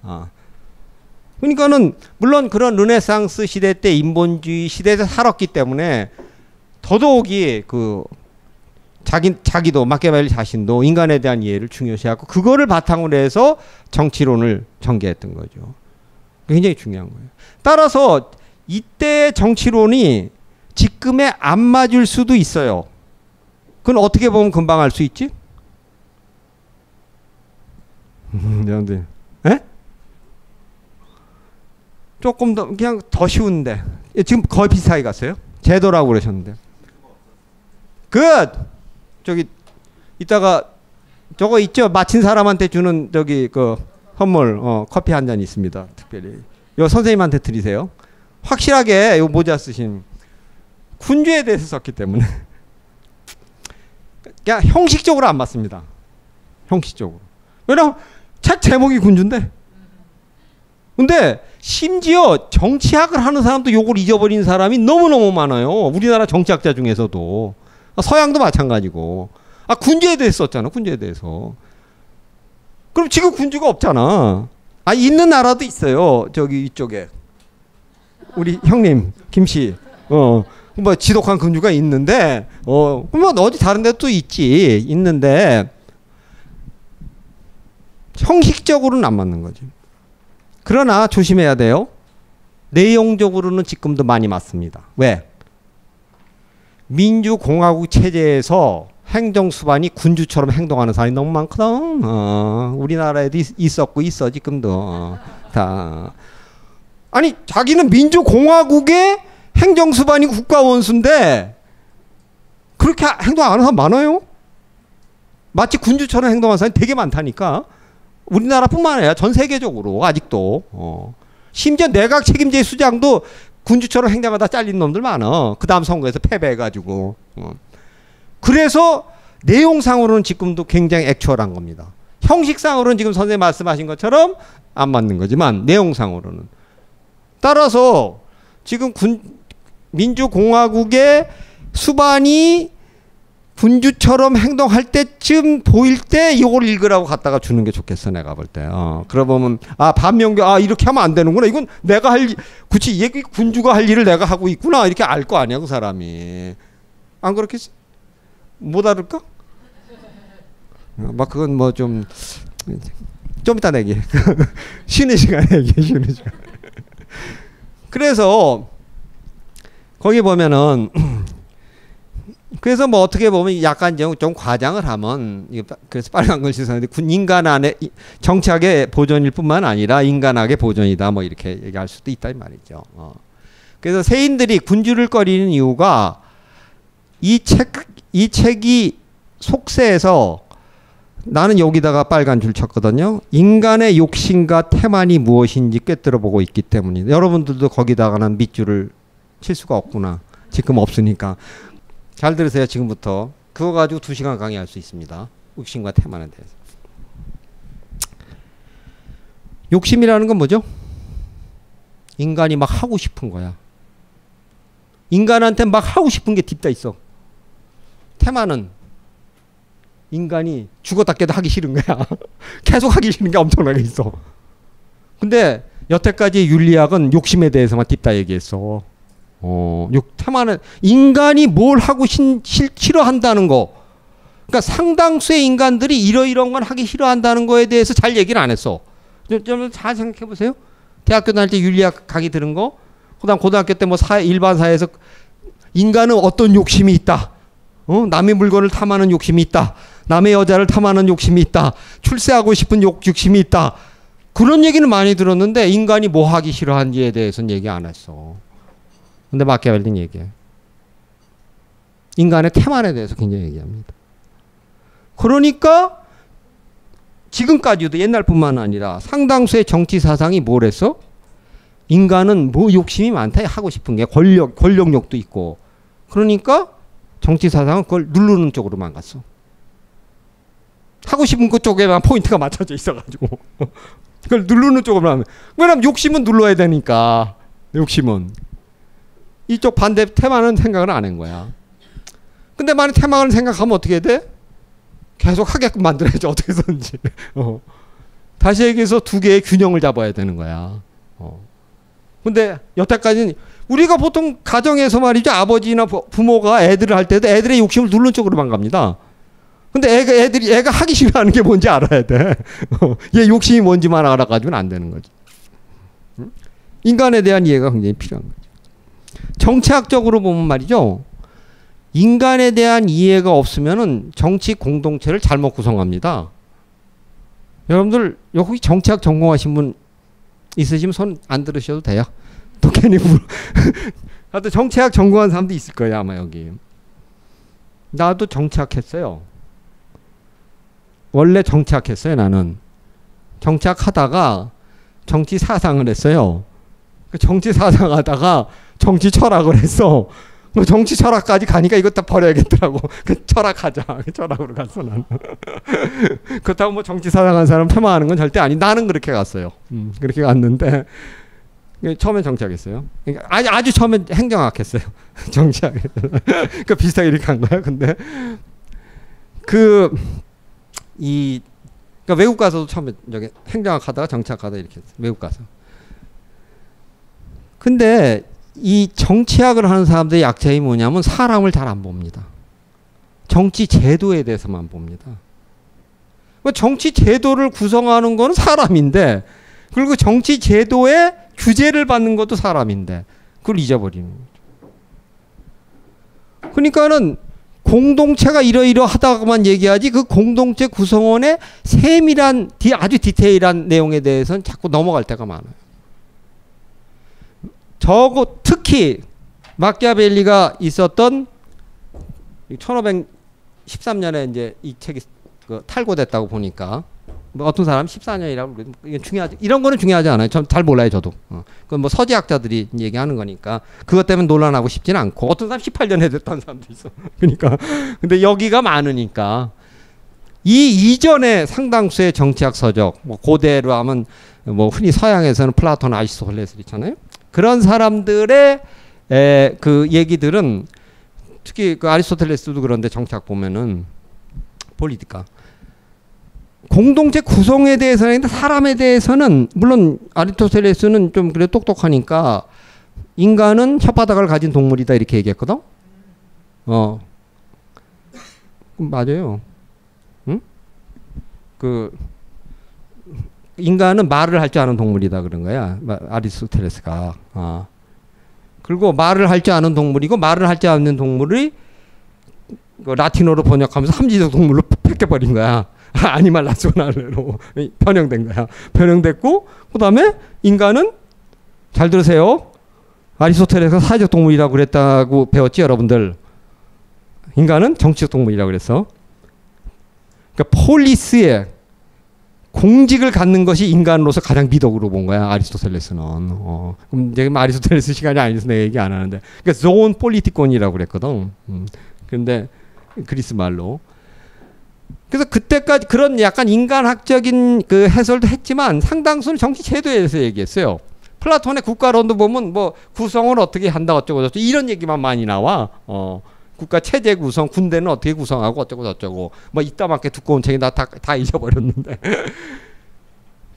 그러니까는 물론 그런 르네상스 시대 때 인본주의 시대에서 살았기 때문에 더더욱이 그 자기도 마키아벨리 자신도 인간에 대한 이해를 중요시하고 그거를 바탕으로 해서 정치론을 전개했던 거죠. 굉장히 중요한 거예요. 따라서 이때 정치론이 지금에 안 맞을 수도 있어요. 그건 어떻게 보면 금방 알 수 있지? 여러분들, 에? 조금 더 그냥 더 쉬운데 지금 거의 비슷하게 갔어요. 제도라고 그러셨는데. 저기 이따가 저거 있죠? 마친 사람한테 주는 저기 그 선물 커피 한 잔 있습니다. 특별히 요 선생님한테 드리세요. 확실하게 요 모자 쓰신 군주에 대해서 썼기 때문에 그냥 형식적으로 안 맞습니다. 형식적으로. 왜냐면 책 제목이 군주인데. 근데 심지어 정치학을 하는 사람도 요걸 잊어버린 사람이 너무너무 많아요. 우리나라 정치학자 중에서도. 서양도 마찬가지고. 군주에 대해서 썼잖아. 군주에 대해서. 그럼 지금 군주가 없잖아. 있는 나라도 있어요. 저기 이쪽에. 우리 형님 김씨. 뭐 지독한 군주가 있는데 뭐 어디 다른 데도 또 있는데 형식적으로는 안 맞는 거지. 그러나 조심해야 돼요. 내용적으로는 지금도 많이 맞습니다. 왜? 민주공화국 체제에서 행정수반이 군주처럼 행동하는 사람이 너무 많거든. 우리나라에도 있었고 있어 지금도. 다. 아니 자기는 민주공화국의 행정수반이 국가원수인데 그렇게 행동 안 하는 사람 많아요. 마치 군주처럼 행동하는 사람이 되게 많다니까. 우리나라뿐만 아니라 전 세계적으로 아직도. 심지어 내각 책임제 수장도 군주처럼 행동하다 잘린 놈들 많아. 그 다음 선거에서 패배해가지고. 그래서 내용상으로는 지금도 굉장히 액츄얼한 겁니다. 형식상으로는 지금 선생님 말씀하신 것처럼 안 맞는 거지만 내용상으로는. 따라서 지금 민주공화국의 수반이 군주처럼 행동할 때쯤 보일 때 이걸 읽으라고 갖다가 주는 게 좋겠어 내가 볼 때. 그러면 반면교 이렇게 하면 안 되는구나. 이건 내가 그치 얘 군주가 할 일을 내가 하고 있구나 이렇게 알 거 아니야 그 사람이. 안 그렇겠지? 못 알을까? 막 그건 뭐 좀 이따 내기. 쉬는 시간에 얘기해 쉬는 시간. 그래서 거기 보면은 그래서 뭐 어떻게 보면 약간 좀 과장을 하면 그래서 빨간 글씨 썼는데 인간 안에 정치학의 보존일 뿐만 아니라 인간학의 보존이다 뭐 이렇게 얘기할 수도 있다 이 말이죠. 그래서 세인들이 군주를 꺼리는 이유가 이 책이 속세에서 나는 여기다가 빨간 줄 쳤거든요. 인간의 욕심과 태만이 무엇인지 꿰뚫어보고 있기 때문이다. 여러분들도 거기다가는 밑줄을 칠 수가 없구나. 지금 없으니까. 잘 들으세요. 지금부터. 그거 가지고 2시간 강의할 수 있습니다. 욕심과 태만에 대해서. 욕심이라는 건 뭐죠? 인간이 막 하고 싶은 거야. 인간한테 막 하고 싶은 게 딥다 있어. 태만은 인간이 죽었다 깨도 하기 싫은 거야. 계속 하기 싫은 게 엄청나게 있어. 근데 여태까지 윤리학은 욕심에 대해서만 딥다 얘기했어. 태만은 인간이 뭘 하고 싫어한다는 거. 그러니까 상당수의 인간들이 이러이러한 건 하기 싫어한다는 거에 대해서 잘 얘기를 안 했어. 좀 잘 생각해 보세요. 대학교 다닐 때 윤리학 강의 들은 거, 그다음 고등학교 때 뭐 일반 사회에서 인간은 어떤 욕심이 있다. 남의 물건을 탐하는 욕심이 있다. 남의 여자를 탐하는 욕심이 있다. 출세하고 싶은 욕심이 있다. 그런 얘기는 많이 들었는데 인간이 뭐 하기 싫어하는지에 대해서는 얘기 안 했어. 근데 마키아벨리는 얘기해. 인간의 태만에 대해서 굉장히 얘기합니다. 그러니까 지금까지도 옛날뿐만 아니라 상당수의 정치 사상이 뭘 했어? 인간은 뭐 욕심이 많다. 하고 싶은 게 권력욕도 있고. 그러니까 정치 사상은 그걸 누르는 쪽으로만 갔어. 하고 싶은 그 쪽에만 포인트가 맞춰져 있어가지고 그걸 누르는 쪽으로만 하면. 왜냐면 욕심은 눌러야 되니까. 욕심은. 이쪽 반대 테마는 생각을 안 한 거야. 근데 만약 테마를 생각하면 어떻게 돼? 계속 하게끔 만들어야죠. 어떻게든지. 다시 얘기해서 두 개의 균형을 잡아야 되는 거야. 근데 여태까지는 우리가 보통 가정에서 말이죠. 아버지나 부모가 애들을 할 때도 애들의 욕심을 누르는 쪽으로만 갑니다. 근데 애가 하기 싫어하는 게 뭔지 알아야 돼. 얘 욕심이 뭔지만 알아가지고는 안 되는 거지. 인간에 대한 이해가 굉장히 필요한 거죠. 정치학적으로 보면 말이죠. 인간에 대한 이해가 없으면은 정치 공동체를 잘못 구성합니다. 여러분들 여기 정치학 전공하신 분 있으시면 손 안 들으셔도 돼요. 또 괜히 하여튼 정치학 전공한 사람도 있을 거예요 아마 여기. 나도 정치학 했어요. 원래 정치학 했어요 나는. 정치학 하다가 정치 사상을 했어요. 정치 사상 하다가 정치 철학을 했어. 정치 철학까지 가니까 이거 다 버려야겠더라고. 그 철학하자. 그 철학으로 갔어 나는. 그렇다고 뭐 정치 사상한 사람 폄하하는 건 절대 아니. 나는 그렇게 갔어요. 그렇게 갔는데 처음엔 정치학했어요. 그러니까 아주 처음엔 행정학 했어요. 정치학. 그 비슷하게 이렇게 간 거야. 근데 그러니까 외국 가서도 처음에 저기 행정학 하다가 정치학 하다가 이렇게 했어요. 외국 가서. 근데 이 정치학을 하는 사람들의 약점이 뭐냐면 사람을 잘 안 봅니다. 정치 제도에 대해서만 봅니다. 정치 제도를 구성하는 거는 사람인데, 그리고 정치 제도의 규제를 받는 것도 사람인데 그걸 잊어버리는 거죠. 그러니까는 공동체가 이러이러하다고만 얘기하지 그 공동체 구성원의 세밀한 아주 디테일한 내용에 대해서는 자꾸 넘어갈 때가 많아요. 특히 마키아벨리가 있었던 1513년에 이제 이 책이 탈고됐다고 보니까 뭐 어떤 사람 14년이라고 그래도 이게 중요하지. 이런 거는 중요하지 않아요. 전 잘 몰라요, 저도. 그건 뭐 서지학자들이 얘기하는 거니까 그것 때문에 논란하고 싶지는 않고 어떤 사람 18년에 됐던 사람도 있어. 그러니까 근데 여기가 많으니까 이 이전에 상당수의 정치학 서적, 뭐 고대로 하면 뭐 흔히 서양에서는 플라톤, 아리스토텔레스 있잖아요. 그런 사람들의 그 얘기들은 특히 그 아리스토텔레스도 그런데 정치학 보면은 폴리티카 공동체 구성에 대해서는 사람에 대해서는 물론 아리스토텔레스는 좀 그래 똑똑하니까 인간은 혓바닥을 가진 동물이다 이렇게 얘기했거든. 맞아요. 응? 그 인간은 말을 할 줄 아는 동물이다 그런 거야. 아리스토텔레스가. 그리고 말을 할 줄 아는 동물이고 말을 할 줄 아는 동물이 라틴어로 번역하면서 삼지적 동물로 뺏겨버린 거야. 아니말 라소날로 변형된 거야. 변형됐고 그다음에 인간은 잘 들으세요. 아리스토텔레스가 사회적 동물이라고 그랬다고 배웠지 여러분들. 인간은 정치적 동물이라고 그랬어. 그러니까 폴리스에 공직을 갖는 것이 인간으로서 가장 미덕으로 본 거야 아리스토텔레스는. 그럼 이제 아리스토텔레스 시간이 아니어서 내가 얘기 안 하는데, 그러니까 zoon politikon이라고 그랬거든. 그런데 그리스 말로. 그래서 그때까지 그런 약간 인간학적인 그 해설도 했지만 상당수는 정치 제도에 대해서 얘기했어요. 플라톤의 국가론도 보면 뭐 구성을 어떻게 한다 어쩌고 저쩌고 이런 얘기만 많이 나와. 국가 체제 구성, 군대는 어떻게 구성하고 어쩌고 저쩌고 뭐 이따만게 두꺼운 책이 다 잊어버렸는데.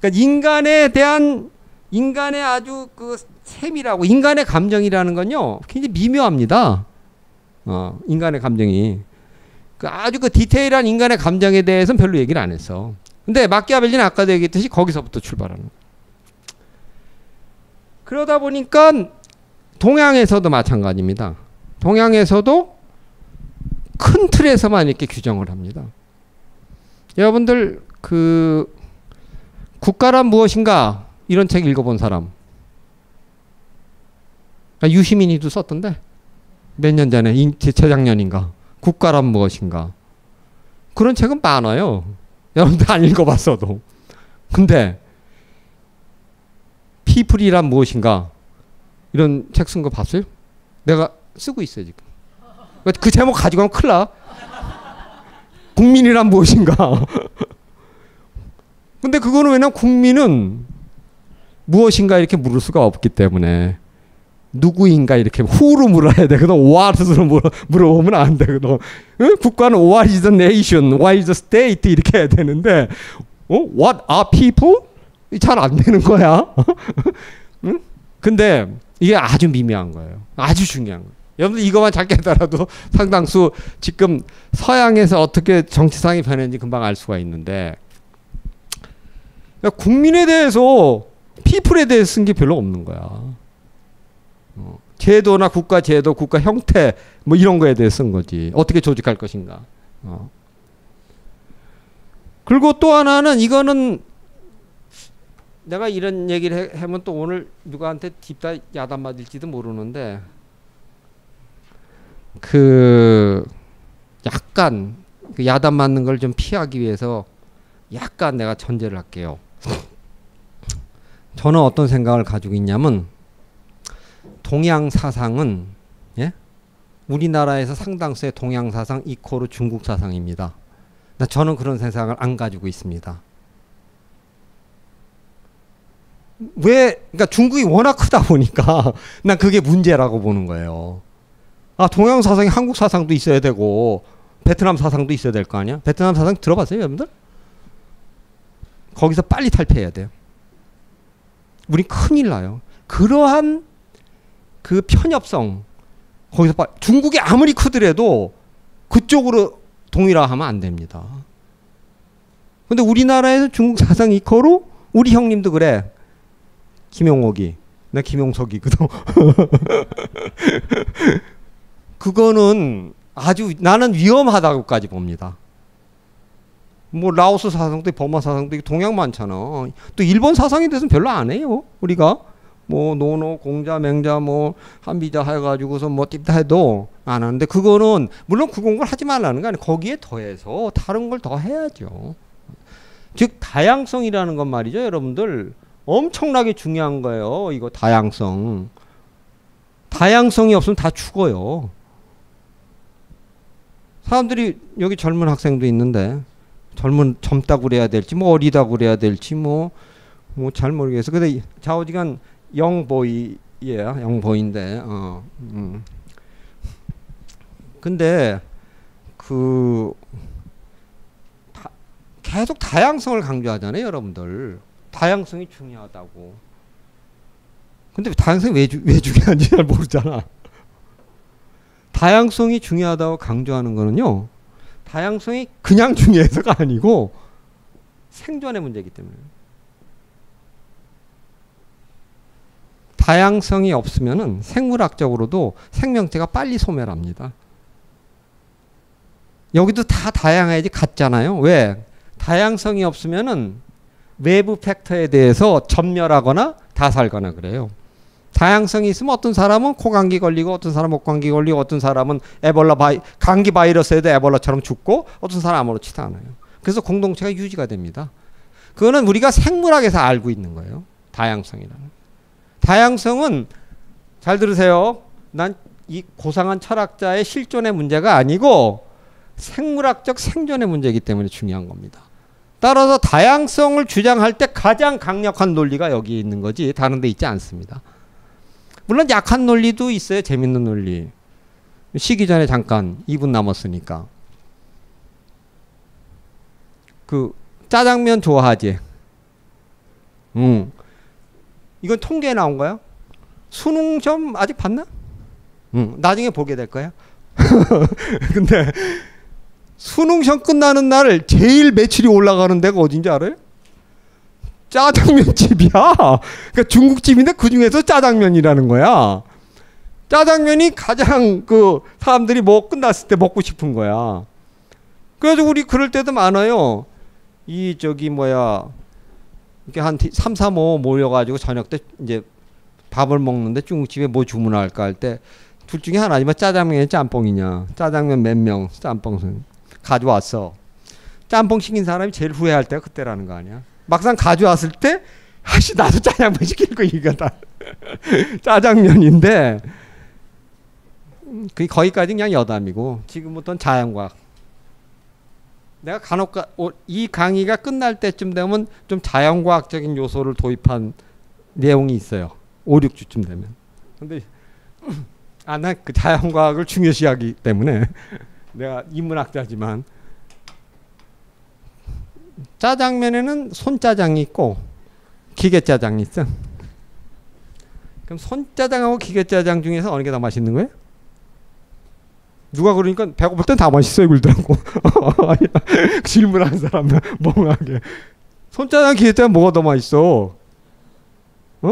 그러니까 인간에 대한 인간의 아주 그 세밀하고 인간의 감정이라는 건요 굉장히 미묘합니다. 인간의 감정이 아주 그 디테일한 인간의 감정에 대해서는 별로 얘기를 안 했어. 근데 마키아벨리는 아까도 얘기했듯이 거기서부터 출발하는. 그러다 보니까 동양에서도 마찬가지입니다. 동양에서도 큰 틀에서만 이렇게 규정을 합니다. 여러분들 그 국가란 무엇인가 이런 책 읽어본 사람? 유시민이도 썼던데 몇 년 전에 재작년인가 국가란 무엇인가 그런 책은 많아요. 여러분들 안 읽어봤어도. 근데 피플이란 무엇인가 이런 책 쓴 거 봤어요? 내가 쓰고 있어요 지금. 그 제목 가지고 가면 큰일 나. 국민이란 무엇인가. 근데 그거는 왜냐면 국민은 무엇인가 이렇게 물을 수가 없기 때문에 누구인가 이렇게 who로 물어야 되거든. what으로 물어보면 안 되거든. 응? 국가는 what is the nation, what is the state 이렇게 해야 되는데 what are people? 잘 안 되는 거야. 응? 근데 이게 아주 미묘한 거예요. 아주 중요한 거예요. 여러분들 이것만 잘 깨달아도 상당수 지금 서양에서 어떻게 정치상이 변했는지 금방 알 수가 있는데 그러니까 국민에 대해서 피플에 대해서 쓴 게 별로 없는 거야. 제도나 국가 제도, 국가 형태 뭐 이런 거에 대해 쓴 거지. 어떻게 조직할 것인가. 그리고 또 하나는 이거는 내가 이런 얘기를 하면 또 오늘 누구한테 딥다 야단 맞을지도 모르는데 그 약간 그 야단 맞는 걸 좀 피하기 위해서 약간 내가 전제를 할게요. 저는 어떤 생각을 가지고 있냐면 동양 사상은 예? 우리나라에서 상당수의 동양 사상 이코르 중국 사상입니다. 저는 그런 세상을 안 가지고 있습니다. 왜? 그러니까 중국이 워낙 크다 보니까 난 그게 문제라고 보는 거예요. 아, 동양 사상이 한국 사상도 있어야 되고 베트남 사상도 있어야 될 거 아니야? 베트남 사상 들어봤어요, 여러분들? 거기서 빨리 탈피해야 돼요. 우리 큰일 나요. 그러한 그 편협성 거기서 중국이 아무리 크더라도 그쪽으로 동일화하면 안 됩니다. 근데 우리나라에서 중국 사상 이코로 우리 형님도 그래. 김용옥이. 나 김용석이거든. 그거는 아주 나는 위험하다고까지 봅니다. 뭐 라오스 사상도 버마 사상도 동양 많잖아. 또 일본 사상에 대해서는 별로 안 해요. 우리가 뭐 노노 공자 맹자 뭐 한비자 해가지고서 뭐 띠다 해도 안 하는데 그거는 물론 그 공부를 하지 말라는 거 아니에요. 거기에 더해서 다른 걸 더 해야죠. 즉 다양성이라는 건 말이죠, 여러분들 엄청나게 중요한 거예요. 이거 다양성. 다양성이 없으면 다 죽어요. 사람들이 여기 젊은 학생도 있는데 젊다고 그래야 될지 뭐 어리다고 그래야 될지 뭐 잘 모르겠어. 근데 좌우지간 영보이예요. 영보인데 근데 계속 다양성을 강조하잖아요, 여러분들. 다양성이 중요하다고. 근데 다양성이 왜 중요한지 잘 모르잖아. 다양성이 중요하다고 강조하는 거는요. 다양성이 그냥 중요해서가 아니고 생존의 문제이기 때문에. 다양성이 없으면은 생물학적으로도 생명체가 빨리 소멸합니다. 여기도 다 다양해야지 같잖아요. 왜? 다양성이 없으면은 외부 팩터에 대해서 전멸하거나 다 살거나 그래요. 다양성이 있으면 어떤 사람은 코감기 걸리고 어떤 사람은 목감기 걸리고 어떤 사람은 감기 바이러스에도 에볼라처럼 죽고 어떤 사람은 아무렇지도 않아요. 그래서 공동체가 유지가 됩니다. 그거는 우리가 생물학에서 알고 있는 거예요. 다양성이라는. 다양성은 잘 들으세요. 난 이 고상한 철학자의 실존의 문제가 아니고 생물학적 생존의 문제이기 때문에 중요한 겁니다. 따라서 다양성을 주장할 때 가장 강력한 논리가 여기 있는 거지 다른 데 있지 않습니다. 물론 약한 논리도 있어요. 재밌는 논리. 쉬기 전에 잠깐 2분 남았으니까. 그 짜장면 좋아하지? 이건 통계에 나온 거야? 수능 시험 아직 봤나? 나중에 보게 될 거야. 근데 수능 시험 끝나는 날 제일 매출이 올라가는 데가 어딘지 알아요? 짜장면 집이야. 그러니까 중국집인데 그 중에서 짜장면이라는 거야. 짜장면이 가장 그 사람들이 뭐 끝났을 때 먹고 싶은 거야. 그래서 우리 그럴 때도 많아요. 이 저기 뭐야 이렇게 한 3, 4, 5 모여가지고 저녁 때 이제 밥을 먹는데 중국집에 뭐 주문할까 할 때 둘 중에 하나지만 짜장면이 짬뽕이냐. 짜장면 몇 명 짬뽕 가져왔어. 짬뽕 시킨 사람이 제일 후회할 때가 그때라는 거 아니야. 막상 가져왔을 때 아씨 나도 짜장면 시킬 거 이거다. 짜장면인데 그게 거기까지 그냥 여담이고 지금부터는 자연과학. 내가 간혹 이 강의가 끝날 때쯤 되면 좀 자연과학적인 요소를 도입한 내용이 있어요. 5, 6주쯤 되면. 근데 난 그 자연과학을 중요시하기 때문에 내가 인문학자지만 짜장면에는 손짜장이 있고 기계짜장이 있어. 그럼 손짜장하고 기계짜장 중에서 어느 게 더 맛있는 거예요? 누가 그러니까 배고플 땐 다 맛있어요 그러더라고. 질문하는 사람 멍하게. 손짜장 기계짜장 뭐가 더 맛있어?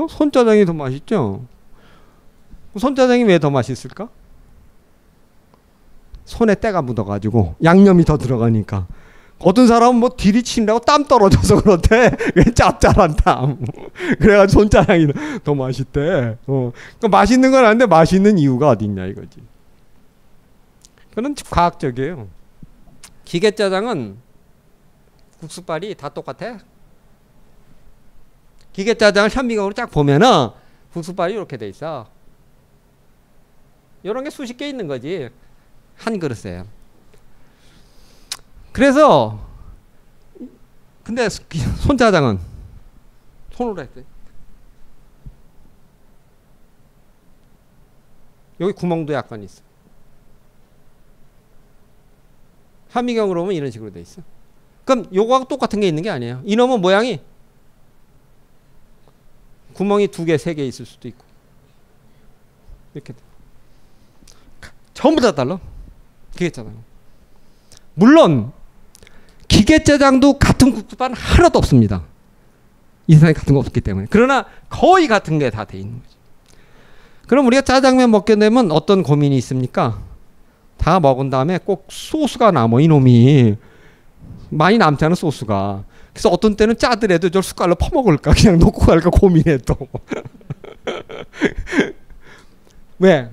손짜장이 더 맛있죠? 손짜장이 왜 더 맛있을까? 손에 때가 묻어가지고 양념이 더 들어가니까. 어떤 사람은 뭐 디리친다고 땀 떨어져서 그렇대. 짭짤한 땀. 그래가지고 손짜장이 더 맛있대. 그러니까 맛있는 건 아닌데 맛있는 이유가 어디 있냐 이거지. 그건 과학적이에요. 기계짜장은 국수빨이 다 똑같아. 기계짜장을 현미경으로 쫙 보면은 국수빨이 이렇게 돼 있어. 이런 게 수십 개 있는 거지. 한 그릇에. 그래서 근데 손짜장은 손으로 했대. 여기 구멍도 약간 있어. 현미경으로 보면 이런 식으로 돼 있어. 그럼 요거하고 똑같은 게 있는 게 아니에요. 이놈은 모양이 구멍이 2개, 3개 있을 수도 있고 이렇게 전부 다 달라. 기계짜장. 물론 기계짜장도 같은 국수빨은 하나도 없습니다. 이 세상에 같은 거 없기 때문에. 그러나 거의 같은 게 다 돼 있는 거지. 그럼 우리가 짜장면 먹게 되면 어떤 고민이 있습니까? 다 먹은 다음에 꼭 소스가 남아. 이놈이 많이 남잖아 소스가. 그래서 어떤 때는 짜더라도 저 숟갈로 퍼먹을까 그냥 놓고 갈까 고민해 또. 왜?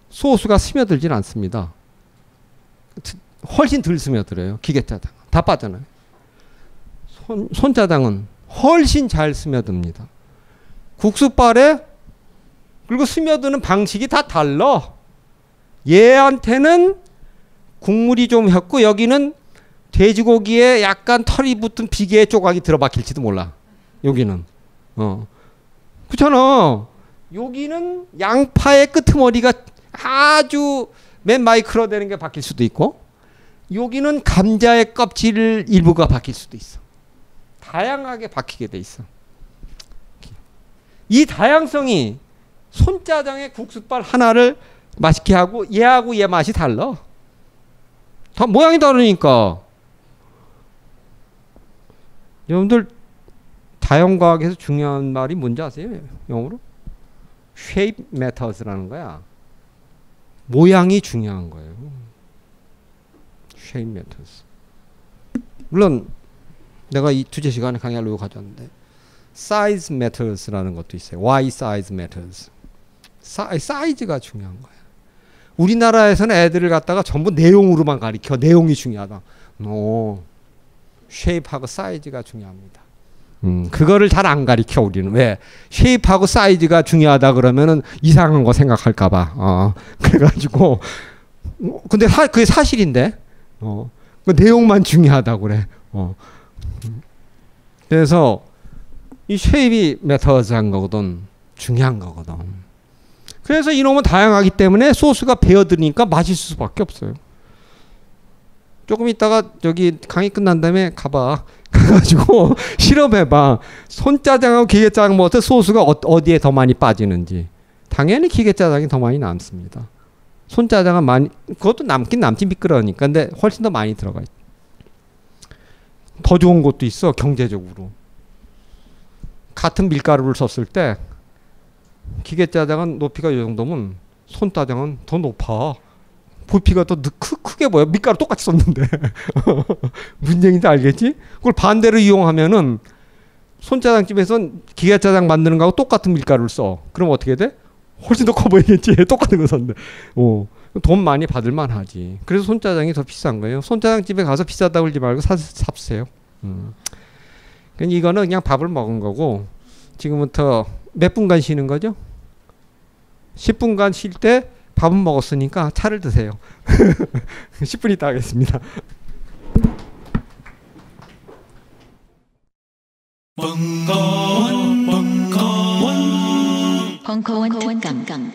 소스가 스며들진 않습니다. 훨씬 덜 스며들어요. 기계짜장 다 빠져나요. 손짜장은 훨씬 잘 스며듭니다. 국수빨에 그리고 스며드는 방식이 다 달라. 얘한테는 국물이 좀 혔고 여기는 돼지고기에 약간 털이 붙은 비계의 조각이 들어박힐지도 몰라. 여기는 그렇잖아. 여기는 양파의 끄트머리가 아주 맨 마이크로 되는 게 박힐 수도 있고 여기는 감자의 껍질 일부가 박힐 수도 있어. 다양하게 박히게 돼 있어. 이 다양성이 손짜장의 국수빨 하나를 맛있게 하고 얘하고 얘 맛이 달라. 다 모양이 다르니까. 여러분들 다양과학에서 중요한 말이 뭔지 아세요? 영어로? shape matters라는 거야. 모양이 중요한 거예요. shape matters. 물론 내가 이 주제 시간에 강의하려고 가져왔는데 size matters라는 것도 있어요. why size matters. 사이즈가 중요한 거야. 우리나라에서는 애들을 갖다가 전부 내용으로만 가리켜. 내용이 중요하다. 쉐입하고 사이즈가 중요합니다. 그거를 잘 안 가리켜 우리는. 왜? 쉐입하고 사이즈가 중요하다 그러면은 이상한 거 생각할까 봐. 그래가지고 근데 그게 사실인데 그 내용만 중요하다고 그래. 그래서 이 쉐입이 매터즈한 거거든. 중요한 거거든. 그래서 이놈은 다양하기 때문에 소스가 배어드니까 맛있을 수밖에 없어요. 조금 있다가 저기 강의 끝난 다음에 가봐. 가가지고 실험해봐. 손짜장하고 기계짜장 먹을 때 소스가 어디에 더 많이 빠지는지. 당연히 기계짜장이 더 많이 남습니다. 손짜장은 많이, 그것도 남긴 남지 미끄러우니까. 근데 훨씬 더 많이 들어가 있죠. 더 좋은 것도 있어, 경제적으로. 같은 밀가루를 썼을 때 기계짜장은 높이가 이 정도면 손짜장은 더 높아. 부피가 더 크게 보여. 밀가루 똑같이 썼는데. 무슨 얘기인지 알겠지? 그걸 반대로 이용하면은 손짜장집에선 기계짜장 만드는 거하고 똑같은 밀가루를 써. 그럼 어떻게 돼? 훨씬 더 커 보이겠지. 똑같은 거 샀는데. 돈 많이 받을 만하지. 그래서 손짜장이 더 비싼 거예요. 손짜장집에 가서 비싸다고 그러지 말고 삽세요. 그러니까 이거는 그냥 밥을 먹은 거고, 지금부터 몇 분간 쉬는 거죠? 10분간 쉴 때 밥은 먹었으니까 차를 드세요. 10분 있다 하겠습니다. 벙커원 특강